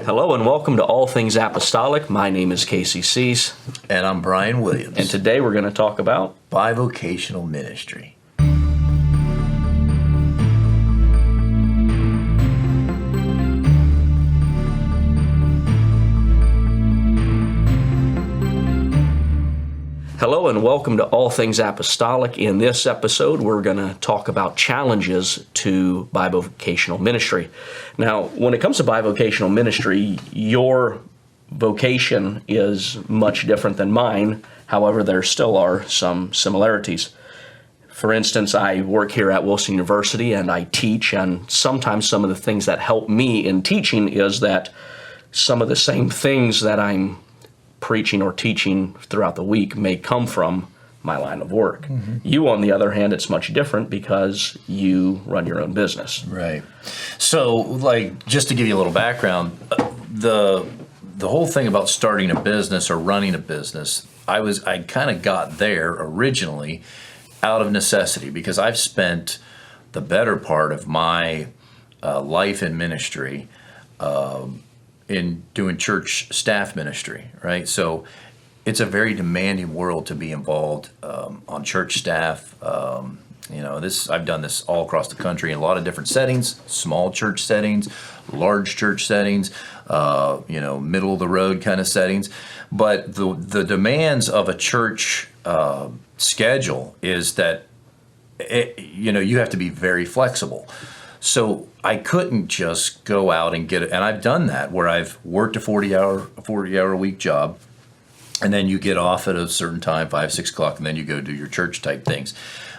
Hello and welcome to All Things Apostolic. My name is Kasey Sees. And I'm Brian Williams. And today we're going to talk about bivocational ministry. Hello and welcome to All Things Apostolic. In this episode, we're going to talk about challenges to bivocational ministry. Now, when it comes to bivocational ministry, your vocation is much different than mine. However, there still are some similarities. For instance, I work here at Wilson University and I teach, and sometimes some of the things that help me in teaching is that some of the same things that I'm preaching or teaching throughout the week may come from my line of work. Mm-hmm. You, on the other hand, it's much different because you run your own business. Right. So, just to give you a little background, the whole thing about starting a business or running a business, I kind of got there originally out of necessity because I've spent the better part of my life in ministry in doing church staff ministry, right? So it's a very demanding world to be involved on church staff. I've done this all across the country in a lot of different settings, small church settings, large church settings, middle of the road kind of settings. But the demands of a church schedule is that, you have to be very flexible. So I couldn't just go out and get it, and I've done that where I've worked a 40-hour a week job, and then you get off at a certain time, 5, 6 o'clock, and then you go do your church type things.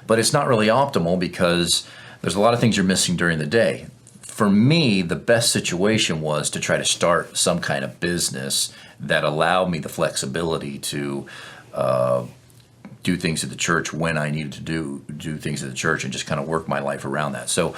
But it's not really optimal because there's a lot of things you're missing during the day. For me, the best situation was to try to start some kind of business that allowed me the flexibility to do things at the church when I needed to do things at the church and just kind of work my life around that. So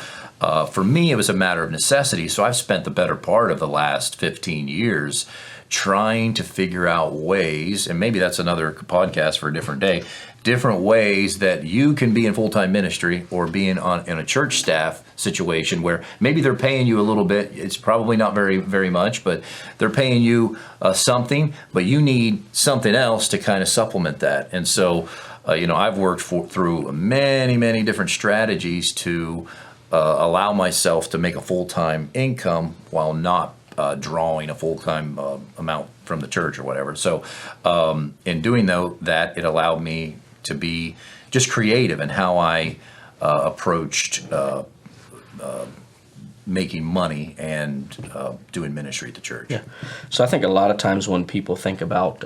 for me, it was a matter of necessity. So I've spent the better part of the last 15 years trying to figure out ways, and maybe that's another podcast for a different day, different ways that you can be in full-time ministry or be in a church staff situation where maybe they're paying you a little bit. It's probably not very, very much, but they're paying you something, but you need something else to kind of supplement that. And so, I've worked through many, many different strategies to allow myself to make a full-time income while not drawing a full-time amount from the church or whatever. So in doing that, it allowed me to be just creative in how I approached making money and doing ministry at the church. Yeah. So I think a lot of times when people think about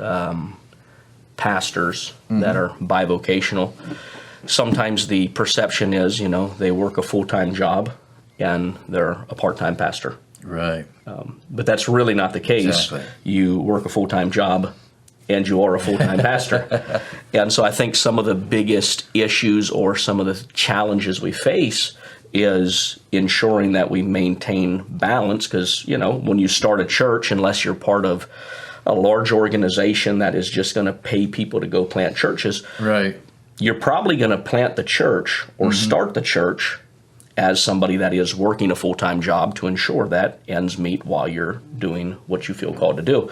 pastors that are bivocational, sometimes the perception is, they work a full-time job and they're a part-time pastor. Right. But that's really not the case. Exactly. You work a full-time job and you are a full-time pastor. And so I think some of the biggest issues or some of the challenges we face is ensuring that we maintain balance because, when you start a church, unless you're part of a large organization that is just going to pay people to go plant churches, right, you're probably going to plant the church or start the church as somebody that is working a full-time job to ensure that ends meet while you're doing what you feel called to do.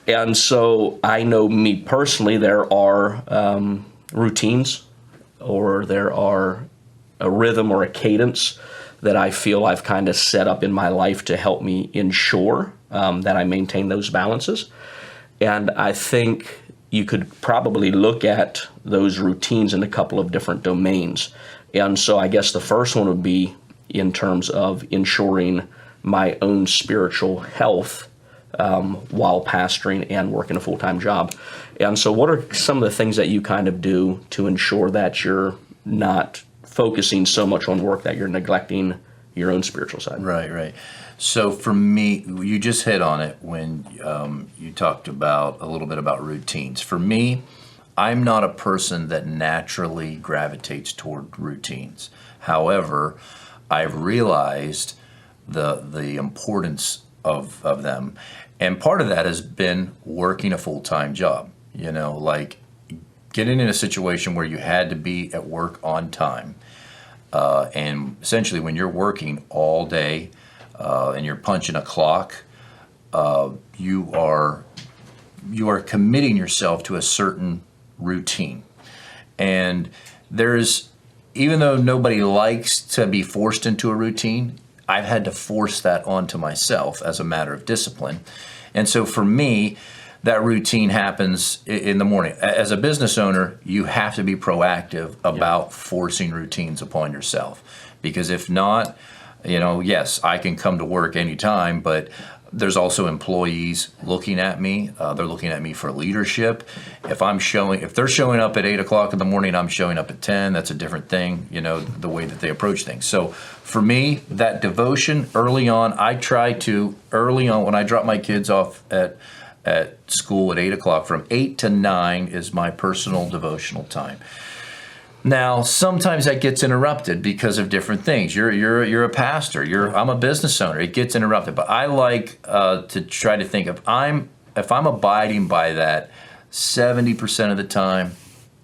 And so I know me personally, there are routines or there are a rhythm or a cadence that I feel I've kind of set up in my life to help me ensure that I maintain those balances. And I think you could probably look at those routines in a couple of different domains. And so I guess the first one would be in terms of ensuring my own spiritual health while pastoring and working a full-time job. And so what are some of the things that you kind of do to ensure that you're not focusing so much on work that you're neglecting your own spiritual side? Right. So for me, you just hit on it when you talked about a little bit about routines. For me, I'm not a person that naturally gravitates toward routines. However, I've realized the importance of them. And part of that has been working a full-time job, getting in a situation where you had to be at work on time. And essentially when you're working all day and you're punching a clock, you are committing yourself to a certain routine. And even though nobody likes to be forced into a routine, I've had to force that onto myself as a matter of discipline. And so for me, that routine happens in the morning. As a business owner, you have to be proactive about forcing routines upon yourself. Because if not, yes, I can come to work anytime, but there's also employees looking at me. They're looking at me for leadership. If they're showing up at 8 o'clock in the morning, I'm showing up at 10. That's a different thing, the way that they approach things. So for me, that devotion early on, when I drop my kids off at school at 8 o'clock, from 8 to 9 is my personal devotional time. Now, sometimes that gets interrupted because of different things. You're a pastor. I'm a business owner. It gets interrupted. But I like to try to think if I'm abiding by that 70% of the time,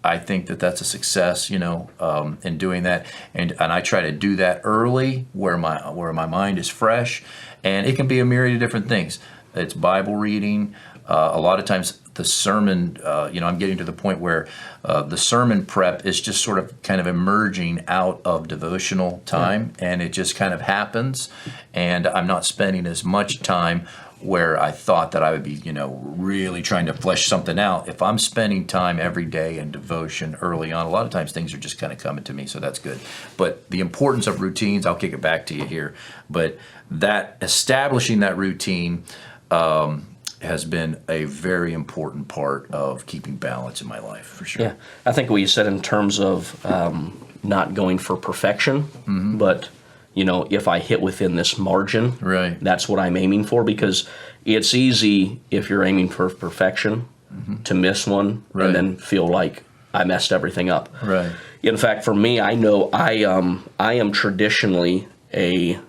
I think that's a success. In doing that, and I try to do that early where my mind is fresh, and it can be a myriad of different things. It's Bible reading. A lot of times the sermon, I'm getting to the point where the sermon prep is just sort of kind of emerging out of devotional time, and it just kind of happens, and I'm not spending as much time where I thought that I would be, really trying to flesh something out. If I'm spending time every day in devotion early on, a lot of times things are just kind of coming to me, so that's good. But the importance of routines, I'll kick it back to you here, but that establishing that routine has been a very important part of keeping balance in my life, for sure. Yeah, I think what you said in terms of not going for perfection, but if I hit within this margin, right, that's what I'm aiming for, because it's easy if you're aiming for perfection to miss one and then feel like I messed everything up. Right. In fact, for me, I know I am traditionally a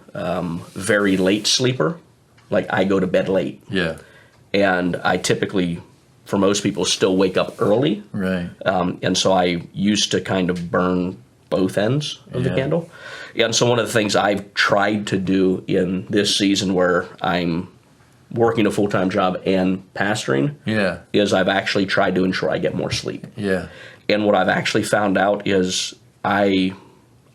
very late sleeper. Like, I go to bed late. Yeah. And I typically, for most people, still wake up early. Right. And so I used to kind of burn both ends of the candle. And so one of the things I've tried to do in this season where I'm working a full-time job and pastoring is I've actually tried to ensure I get more sleep. Yeah. And what I've actually found out is I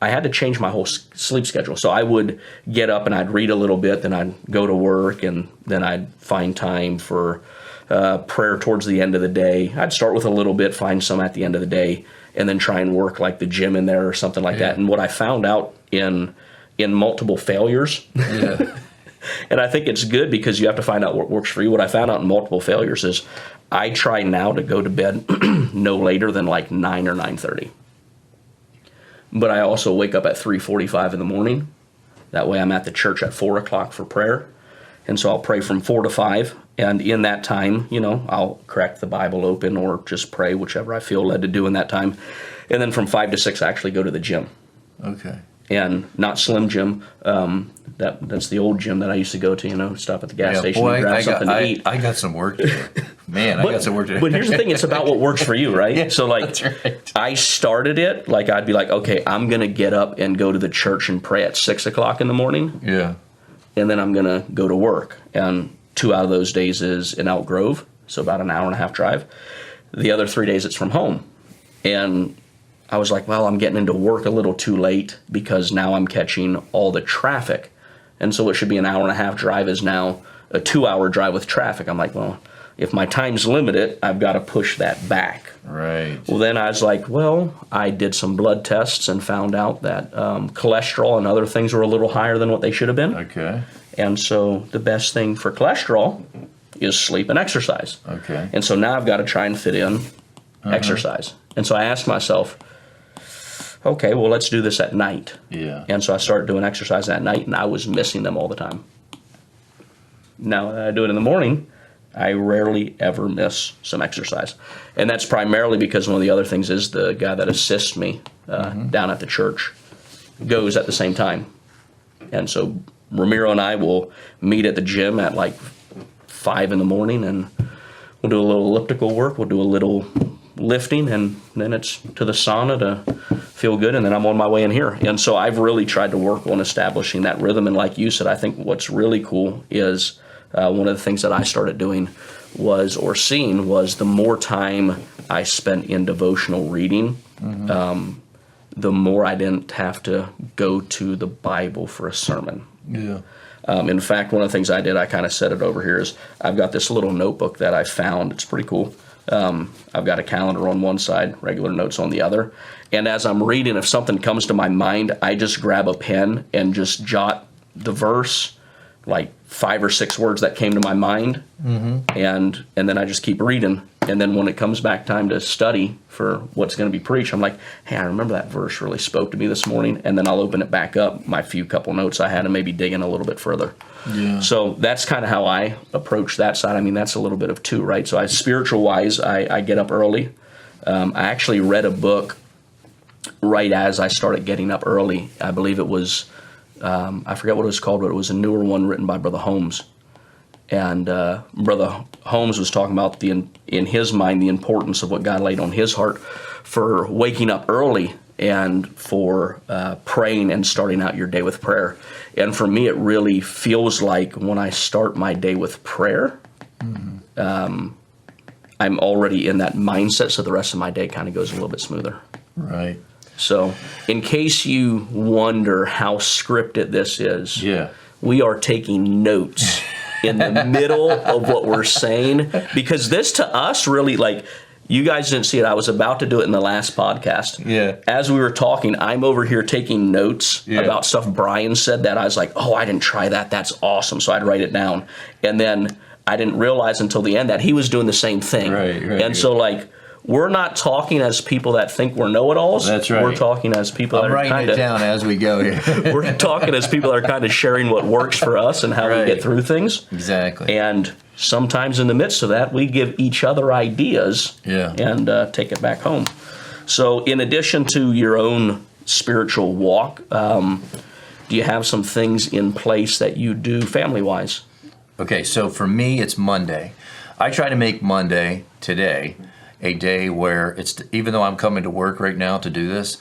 had to change my whole sleep schedule. So I would get up and I'd read a little bit, then I'd go to work, and then I'd find time for prayer towards the end of the day. I'd start with a little bit, find some at the end of the day, and then try and work like the gym in there or something like that. And what I found out in multiple failures, and I think it's good because you have to find out what works for you. What I found out in multiple failures is I try now to go to bed no later than like 9 or 9:30. But I also wake up at 3:45 in the morning. That way I'm at the church at 4 o'clock for prayer. And so I'll pray from 4 to 5. And in that time, I'll crack the Bible open or just pray, whichever I feel led to do in that time. And then from 5 to 6, I actually go to the gym. Okay. And not Slim Jim. That's the old gym that I used to go to, stop at the gas station boy, and grab something to eat. I got some work to do. Man, I got some work to do. But here's the thing, it's about what works for you, right? Yeah, so that's right. I started it, I'd be like, okay, I'm going to get up and go to the church and pray at 6 o'clock in the morning. Yeah. And then I'm going to go to work. And 2 out of those days is in Elk Grove, so about an hour and a half drive. The other 3 days it's from home. And I was like, well, I'm getting into work a little too late because now I'm catching all the traffic. And so what should be an hour and a half drive is now a 2-hour drive with traffic. I'm like, well, if my time's limited, I've got to push that back. Right. Well, then I was like, I did some blood tests and found out that cholesterol and other things were a little higher than what they should have been. Okay. And so the best thing for cholesterol is sleep and exercise. Okay. And so now I've got to try and fit in exercise. And so I asked myself, okay, well, let's do this at night. Yeah. And so I started doing exercise at night, and I was missing them all the time. Now that I do it in the morning, I rarely ever miss some exercise. And that's primarily because one of the other things is the guy that assists me down at the church goes at the same time. And so Ramiro and I will meet at the gym at 5 in the morning, and we'll do a little elliptical work, we'll do a little lifting, and then it's to the sauna to feel good, and then I'm on my way in here. And so I've really tried to work on establishing that rhythm. And like you said, I think what's really cool is one of the things that I started doing was the more time I spent in devotional reading, the more I didn't have to go to the Bible for a sermon. Yeah. In fact, one of the things I did, I kind of set it over here, is I've got this little notebook that I found. It's pretty cool. I've got a calendar on one side, regular notes on the other. And as I'm reading, if something comes to my mind, I just grab a pen and just jot the verse, like 5 or 6 words that came to my mind, and then I just keep reading. And then when it comes back time to study for what's going to be preached, I'm like, hey, I remember that verse really spoke to me this morning. And then I'll open it back up, my few couple notes I had, and maybe dig in a little bit further. Yeah. So that's kind of how I approach that side. I mean, that's a little bit of two, right? So spiritual-wise, I get up early. I actually read a book right as I started getting up early. I believe it was, I forget what it was called, but it was a newer one written by Brother Holmes. And Brother Holmes was talking about, in his mind, the importance of what God laid on his heart for waking up early and for praying and starting out your day with prayer. And for me, it really feels like when I start my day with prayer, I'm already in that mindset, so the rest of my day kind of goes a little bit smoother. Right. So in case you wonder how scripted this is, we are taking notes in the middle of what we're saying, because this to us really, like, you guys didn't see it. I was about to do it in the last podcast. Yeah. As we were talking, I'm over here taking notes about stuff Brian said that I was like, oh, I didn't try that. That's awesome. So I'd write it down. And then I didn't realize until the end that he was doing the same thing. Right. So, like, we're not talking as people that think we're know-it-alls. That's right. We're talking as people that are kind of... I'm writing it down as we go here. We're talking as people that are kind of sharing what works for us and how we get through things. Exactly. And sometimes in the midst of that, we give each other ideas and take it back home. So in addition to your own spiritual walk, do you have some things in place that you do family-wise? Okay, so for me, it's Monday. I try to make Monday, today, a day where it's, even though I'm coming to work right now to do this,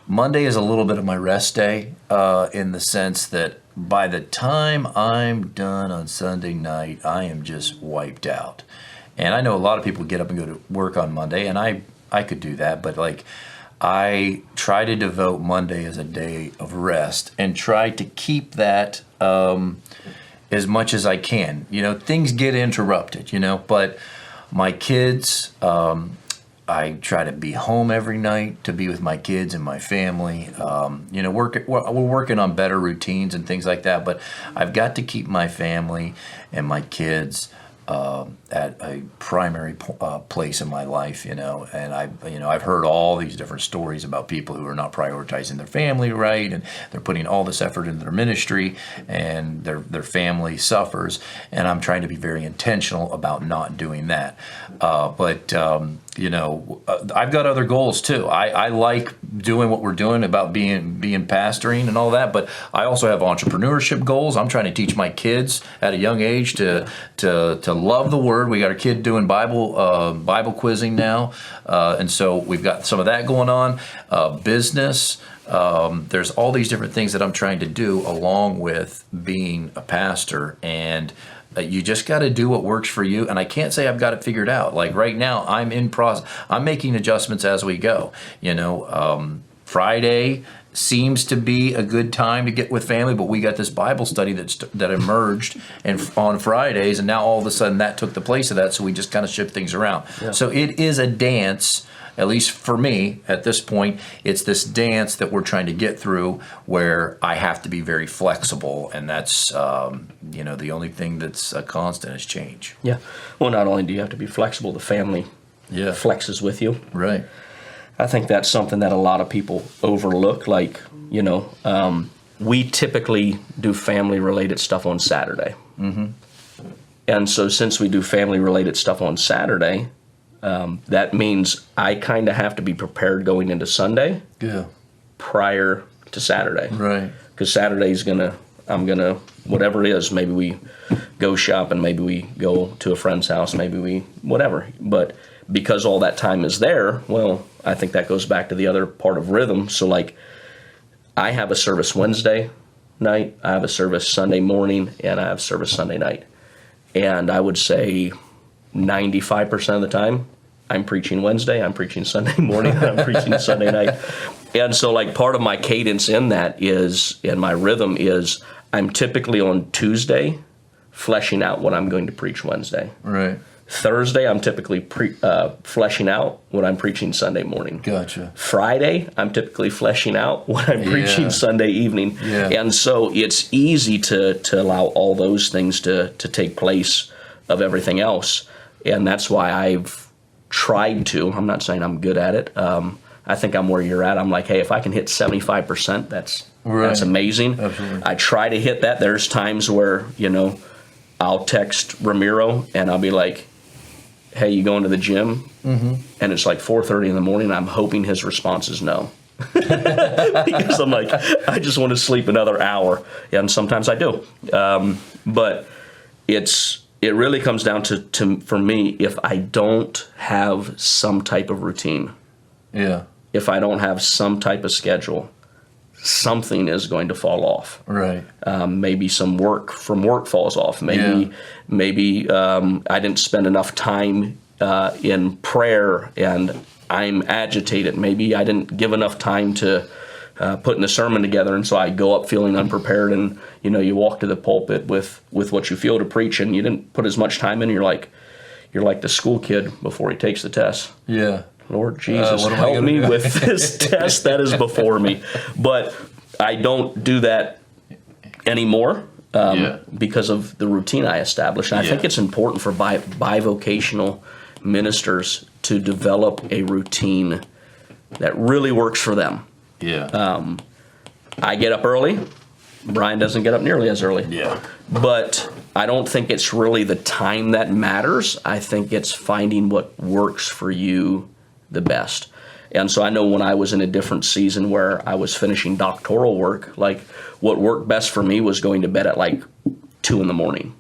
Monday is a little bit of my rest day, in the sense that by the time I'm done on Sunday night, I am just wiped out. And I know a lot of people get up and go to work on Monday, and I could do that, but like, I try to devote Monday as a day of rest and try to keep that as much as I can. You know, things get interrupted, but my kids, I try to be home every night to be with my kids and my family. We're working on better routines and things like that, but I've got to keep my family and my kids at a primary place in my life, and I've heard all these different stories about people who are not prioritizing their family right, and they're putting all this effort into their ministry, and their family suffers, and I'm trying to be very intentional about not doing that. I've got other goals too. I like doing what we're doing about being pastoring and all that, but I also have entrepreneurship goals. I'm trying to teach my kids at a young age to love the Word. We got our kid doing Bible quizzing now, and so we've got some of that going on. Business. There's all these different things that I'm trying to do along with being a pastor, and you just got to do what works for you. And I can't say I've got it figured out. Like right now, I'm in process. I'm making adjustments as we go. Friday seems to be a good time to get with family, but we got this Bible study that emerged on Fridays, and now all of a sudden that took the place of that, so we just kind of shift things around. Yeah. So it is a dance, at least for me at this point. It's this dance that we're trying to get through where I have to be very flexible, and that's the only thing that's a constant is change. Yeah. Well, not only do you have to be flexible, the family flexes with you. Right. I think that's something that a lot of people overlook. Like, we typically do family-related stuff on Saturday. Mm-hmm. And so since we do family-related stuff on Saturday, that means I kind of have to be prepared going into Sunday prior to Saturday. Right. Because Saturday's I'm going to, whatever it is, maybe we go shopping, maybe we go to a friend's house, maybe we, whatever. But because all that time is there, well, I think that goes back to the other part of rhythm. So, like, I have a service Wednesday night, I have a service Sunday morning, and I have service Sunday night. And I would say 95% of the time, I'm preaching Wednesday, I'm preaching Sunday morning, I'm preaching Sunday night. And so like part of my cadence in that is, and my rhythm is, I'm typically on Tuesday fleshing out what I'm going to preach Wednesday. Right. Thursday, I'm typically fleshing out what I'm preaching Sunday morning. Gotcha. Friday, I'm typically fleshing out what I'm preaching Sunday evening. Yeah. And so it's easy to allow all those things to take place of everything else. And that's why I've tried to, I'm not saying I'm good at it. I think I'm where you're at. I'm like, hey, if I can hit 75%, that's amazing. Absolutely. I try to hit that. There's times where, I'll text Ramiro and I'll be like, hey, you going to the gym? Mm-hmm. And it's like 4:30 in the morning. I'm hoping his response is no. Because I'm like, I just want to sleep another hour. And sometimes I do. But it really comes down to, for me, if I don't have some type of routine, if I don't have some type of schedule, something is going to fall off. Right. Maybe some work from work falls off. Maybe I didn't spend enough time in prayer and I'm agitated. Maybe I didn't give enough time to putting the sermon together, and so I go up feeling unprepared. And you walk to the pulpit with what you feel to preach, and you didn't put as much time in. You're like the school kid before he takes the test. Yeah. Lord Jesus, help me with this test that is before me. But I don't do that anymore because of the routine I established. And I think it's important for bivocational ministers to develop a routine that really works for them. Yeah. I get up early. Brian doesn't get up nearly as early. Yeah. But I don't think it's really the time that matters. I think it's finding what works for you the best. And so I know when I was in a different season where I was finishing doctoral work, like what worked best for me was going to bed at like 2 in the morning,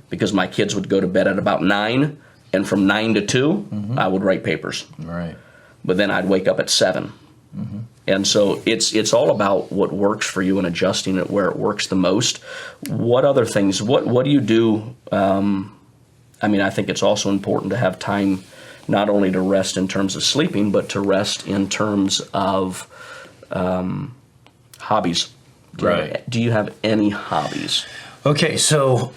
because my kids would go to bed at about 9, and from 9 to 2, I would write papers. Right. But then I'd wake up at 7. And so it's all about what works for you and adjusting it where it works the most. What other things, what do you do? I think it's also important to have time not only to rest in terms of sleeping, but to rest in terms of hobbies. Do you have any hobbies? Okay, so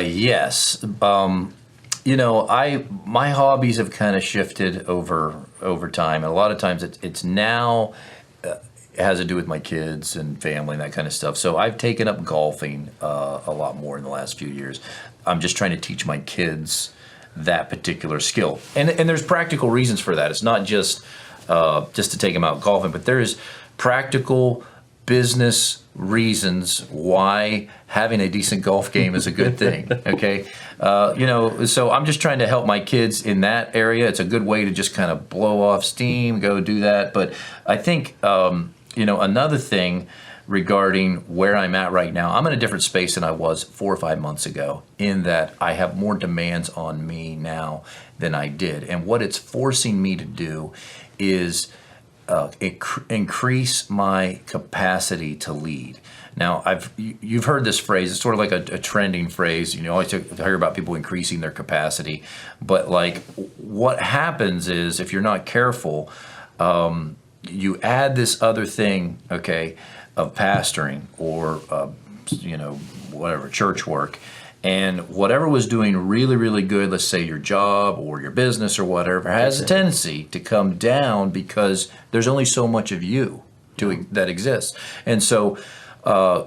yes. My hobbies have kind of shifted over time. And a lot of times it's now it has to do with my kids and family and that kind of stuff. So I've taken up golfing a lot more in the last few years. I'm just trying to teach my kids that particular skill. And there's practical reasons for that. It's not just to take them out golfing, but there's practical business reasons why having a decent golf game is a good thing. Okay. So I'm just trying to help my kids in that area. It's a good way to just kind of blow off steam, go do that. But I think, another thing regarding where I'm at right now, I'm in a different space than I was 4 or 5 months ago, in that I have more demands on me now than I did. And what it's forcing me to do is increase my capacity to lead. Now, you've heard this phrase. It's sort of like a trending phrase. Always hear about people increasing their capacity. But what happens is, if you're not careful, you add this other thing, of pastoring or whatever, church work, and whatever was doing really, really good, let's say your job or your business or whatever, has a tendency to come down because there's only so much of you that exists. And so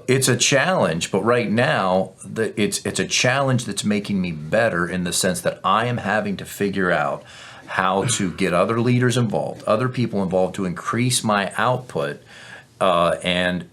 it's a challenge, but right now it's a challenge that's making me better, in the sense that I am having to figure out how to get other leaders involved, other people involved, to increase my output and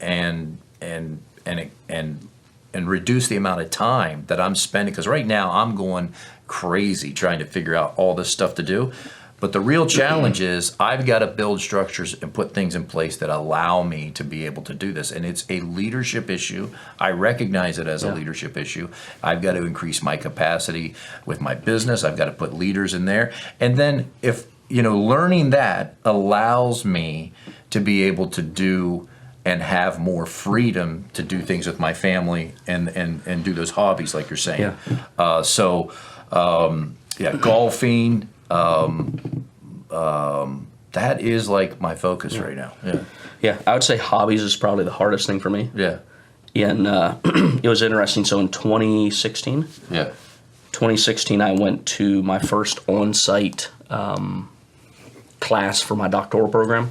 reduce the amount of time that I'm spending. Because right now I'm going crazy trying to figure out all this stuff to do. But the real challenge is I've got to build structures and put things in place that allow me to be able to do this. And it's a leadership issue. I recognize it as a leadership issue. I've got to increase my capacity with my business. I've got to put leaders in there. And then if, learning that allows me to be able to do and have more freedom to do things with my family and do those hobbies like you're saying. Yeah. Golfing, that is like my focus right now. Yeah, I would say hobbies is probably the hardest thing for me. Yeah. And it was interesting. So in 2016, Yeah. 2016, I went to my first on-site class for my doctoral program.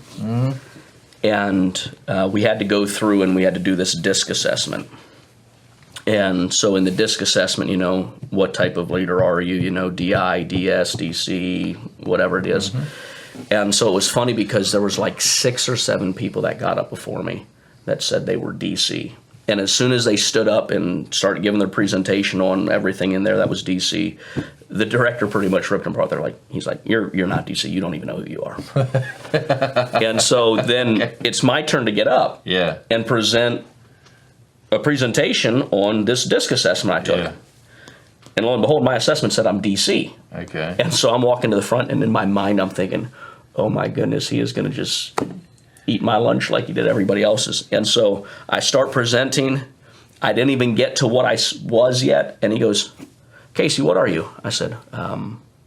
And we had to go through and we had to do this DISC assessment. And so in the DISC assessment, what type of leader are you? DI, DS, DC, whatever it is. And so it was funny because there was like 6 or 7 people that got up before me that said they were DC. And as soon as they stood up and started giving their presentation on everything in there that was DC, the director pretty much ripped them apart. He's like, you're not DC. You don't even know who you are. And so then it's my turn to get up and present a presentation on this DISC assessment I took. Yeah. And lo and behold, my assessment said I'm DC. Okay. And so I'm walking to the front, and in my mind I'm thinking, oh my goodness, he is going to just eat my lunch like he did everybody else's. And so I start presenting. I didn't even get to what I was yet. And he goes, Kasey, what are you? I said,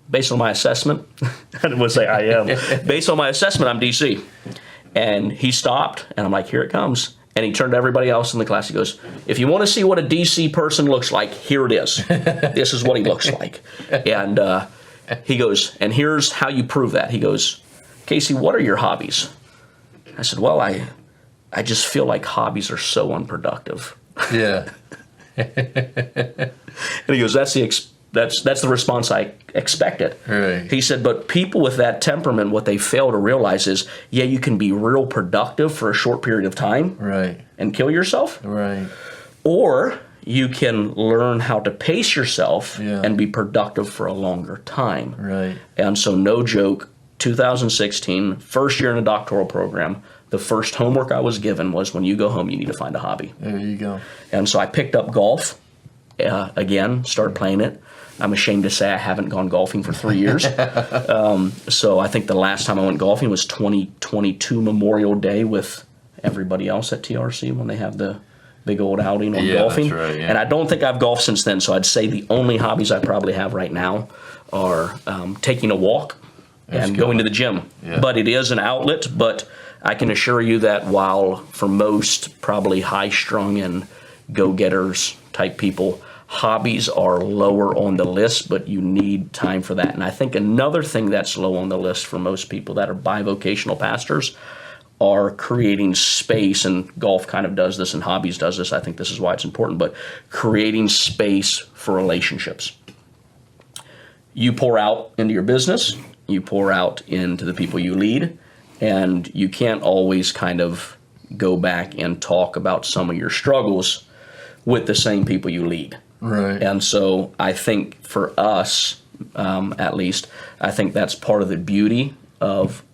based on my assessment, I didn't want to say I am. Based on my assessment, I'm DC. And he stopped, and I'm like, here it comes. And he turned to everybody else in the class. He goes, if you want to see what a DC person looks like, here it is. This is what he looks like. And he goes, and here's how you prove that. He goes, Kasey, what are your hobbies? I said, well, I just feel like hobbies are so unproductive. Yeah. And he goes, that's the response I expected. Right. He said, but people with that temperament, what they fail to realize is, yeah, you can be real productive for a short period of time and kill yourself. Right. Or you can learn how to pace yourself and be productive for a longer time. Right. And so no joke, 2016, first year in a doctoral program, the first homework I was given was when you go home, you need to find a hobby. There you go. And so I picked up golf again, started playing it. I'm ashamed to say I haven't gone golfing for 3 years. So I think the last time I went golfing was 2022 Memorial Day with everybody else at TRC when they have the big old outing on golfing. That's right, And I don't think I've golfed since then. So I'd say the only hobbies I probably have right now are taking a walk and going to the gym. Yeah. But it is an outlet. But I can assure you that while for most probably high-strung and go-getters type people, hobbies are lower on the list, but you need time for that. And I think another thing that's low on the list for most people that are bivocational pastors are creating space, and golf kind of does this and hobbies does this. I think this is why it's important, but creating space for relationships. You pour out into your business, you pour out into the people you lead, and you can't always kind of go back and talk about some of your struggles with the same people you lead. Right. And so I think for us, at least, I think that's part of the beauty of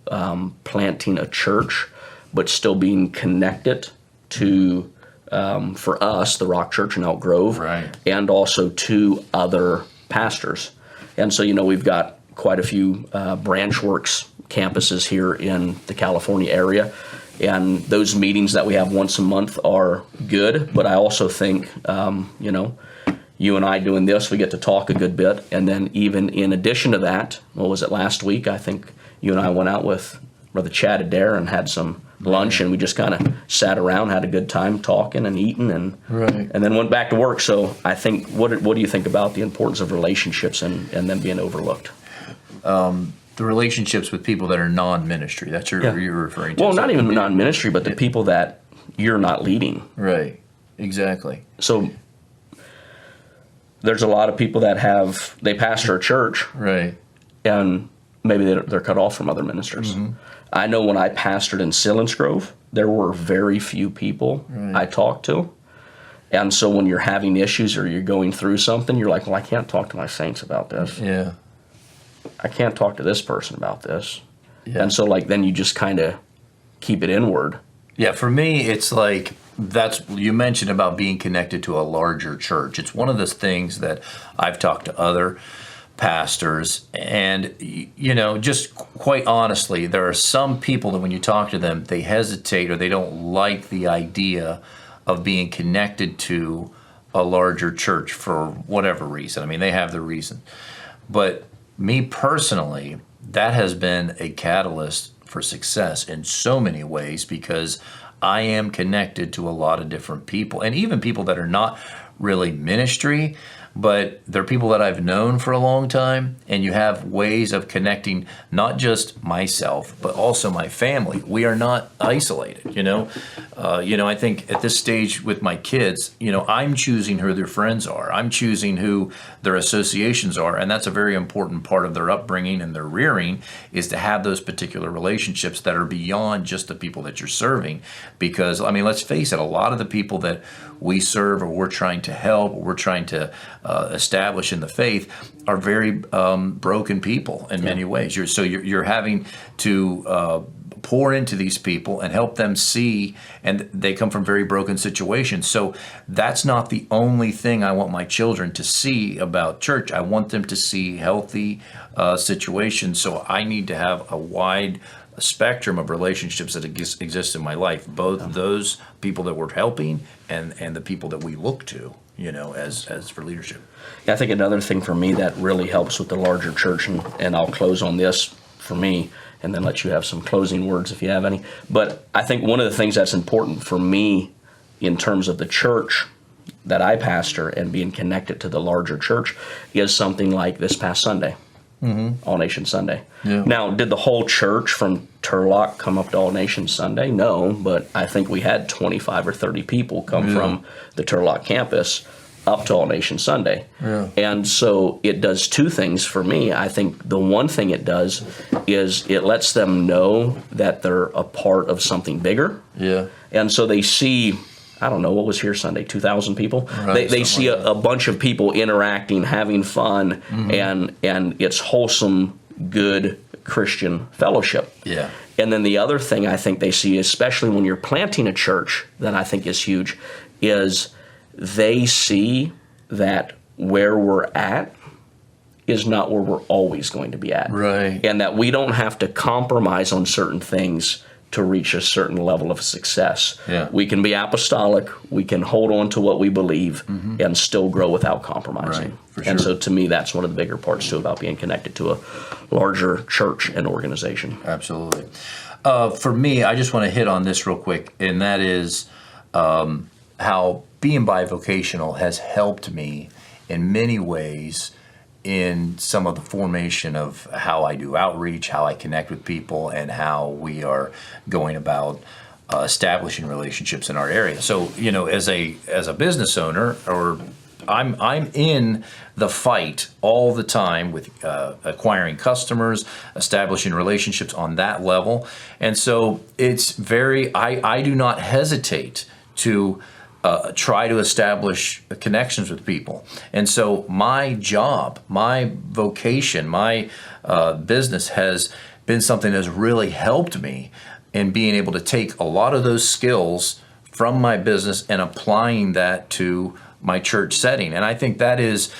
planting a church, but still being connected to, for us, the Rock Church in Elk Grove, and also to other pastors. And so, we've got quite a few BranchWorks campuses here in the California area. And those meetings that we have once a month are good, but I also think, you and I doing this, we get to talk a good bit. And then even in addition to that, what was it, last week? I think you and I went out with Brother Chad Adair and had some lunch, and we just kind of sat around, had a good time talking and eating, and then went back to work. So I think, what do you think about the importance of relationships and them being overlooked? The relationships with people that are non-ministry. That's you're referring to. Well, not even non-ministry, but the people that you're not leading. Right. Exactly. So there's a lot of people that they pastor a church. Right. And maybe they're cut off from other ministers. Mm-hmm. I know when I pastored in Selinsgrove, there were very few people I talked to. And so when you're having issues or you're going through something, you're like, well, I can't talk to my saints about this. Yeah. I can't talk to this person about this. Yeah. And so then you just kind of keep it inward. Yeah, for me, it's like, you mentioned about being connected to a larger church. It's one of those things that I've talked to other pastors, and just quite honestly, there are some people that when you talk to them, they hesitate or they don't like the idea of being connected to a larger church for whatever reason. I mean, they have their reason. But me personally, that has been a catalyst for success in so many ways, because I am connected to a lot of different people, and even people that are not really ministry, but they're people that I've known for a long time, and you have ways of connecting not just myself, but also my family. We are not isolated, I think at this stage with my kids, I'm choosing who their friends are. I'm choosing who their associations are, and that's a very important part of their upbringing and their rearing, is to have those particular relationships that are beyond just the people that you're serving. Because, I mean, let's face it, a lot of the people that we serve or we're trying to help or we're trying to establish in the faith are very broken people in many ways. You're having to pour into these people and help them see, and they come from very broken situations. So that's not the only thing I want my children to see about church. I want them to see healthy situations. So I need to have a wide spectrum of relationships that exist in my life, both those people that we're helping and the people that we look to, as for leadership. Yeah, I think another thing for me that really helps with the larger church, and I'll close on this for me, and then let you have some closing words if you have any. But I think one of the things that's important for me in terms of the church that I pastor and being connected to the larger church is something like this past Sunday. All Nation Sunday. Yeah. Now, did the whole church from Turlock come up to All Nation Sunday? No, but I think we had 25 or 30 people come from the Turlock campus up to All Nation Sunday. Yeah. And so it does two things for me. I think the one thing it does is it lets them know that they're a part of something bigger. Yeah. And so they see, I don't know, what was here Sunday, 2,000 people? Right, they see like a bunch of people interacting, having fun, and it's wholesome, good Christian fellowship. Yeah. And then the other thing I think they see, especially when you're planting a church, that I think is huge, is they see that where we're at is not where we're always going to be at. Right. And that we don't have to compromise on certain things to reach a certain level of success. Yeah. We can be apostolic, we can hold on to what we believe, and still grow without compromising. Right, for And sure. so to me, that's one of the bigger parts too about being connected to a larger church and organization. Absolutely. For me, I just want to hit on this real quick, and that is how being bivocational has helped me in many ways in some of the formation of how I do outreach, how I connect with people, and how we are going about establishing relationships in our area. So, as a business owner, or I'm in the fight all the time with acquiring customers, establishing relationships on that level, and so it's I do not hesitate to try to establish connections with people. And so my job, my vocation, my business has been something that has really helped me in being able to take a lot of those skills from my business and applying that to my church setting. And I think that is,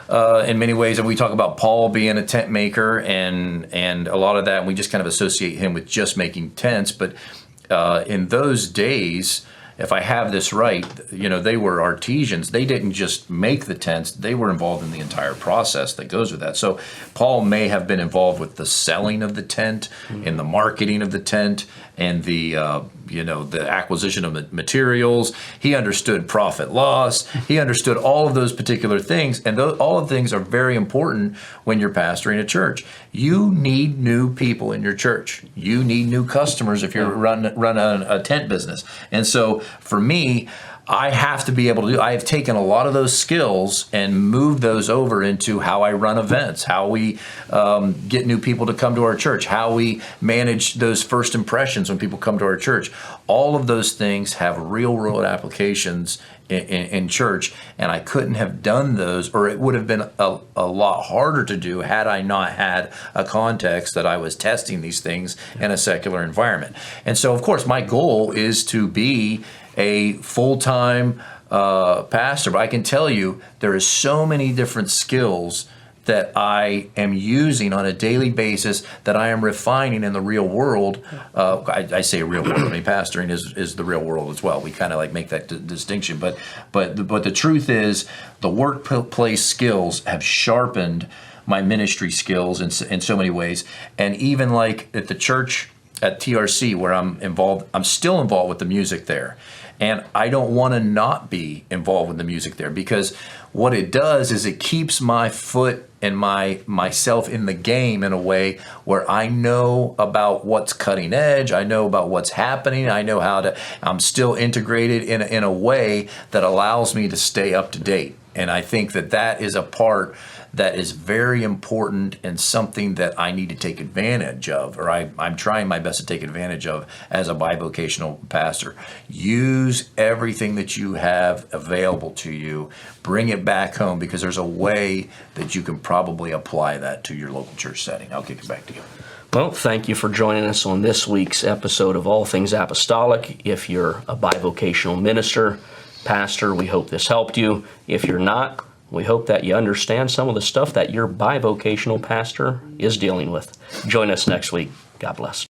in many ways, and we talk about Paul being a tent maker and a lot of that, and we just kind of associate him with just making tents. But in those days, if I have this right, they were artisans. They didn't just make the tents. They were involved in the entire process that goes with that. So Paul may have been involved with the selling of the tent, in the marketing of the tent, and the acquisition of materials. He understood profit loss. He understood all of those particular things. And all of the things are very important when you're pastoring a church. You need new people in your church. You need new customers if you're run a tent business. And so for me, I have to be able to I have taken a lot of those skills and moved those over into how I run events, how we get new people to come to our church, how we manage those first impressions when people come to our church. All of those things have real world applications in church, and I couldn't have done those, or it would have been a lot harder to do had I not had a context that I was testing these things in a secular environment. And so, of course, my goal is to be a full-time pastor, but I can tell you there is so many different skills that I am using on a daily basis that I am refining in the real world. I say real world. I mean, pastoring is the real world as well. We kind of like make that distinction. But the truth is, the workplace skills have sharpened my ministry skills in so many ways. And even like at the church at TRC where I'm involved, I'm still involved with the music there. And I don't want to not be involved with the music there, because what it does is it keeps my foot and myself in the game in a way where I know about what's cutting edge. I know about what's happening. I know I'm still integrated in a way that allows me to stay up to date. And I think that is a part that is very important and something that I need to take advantage of, or I'm trying my best to take advantage of as a bivocational pastor. Use everything that you have available to you. Bring it back home, because there's a way that you can probably apply that to your local church setting. I'll kick it back to you. Well, thank you for joining us on this week's episode of All Things Apostolic. If you're a bivocational minister, pastor, we hope this helped you. If you're not, we hope that you understand some of the stuff that your bivocational pastor is dealing with. Join us next week. God bless.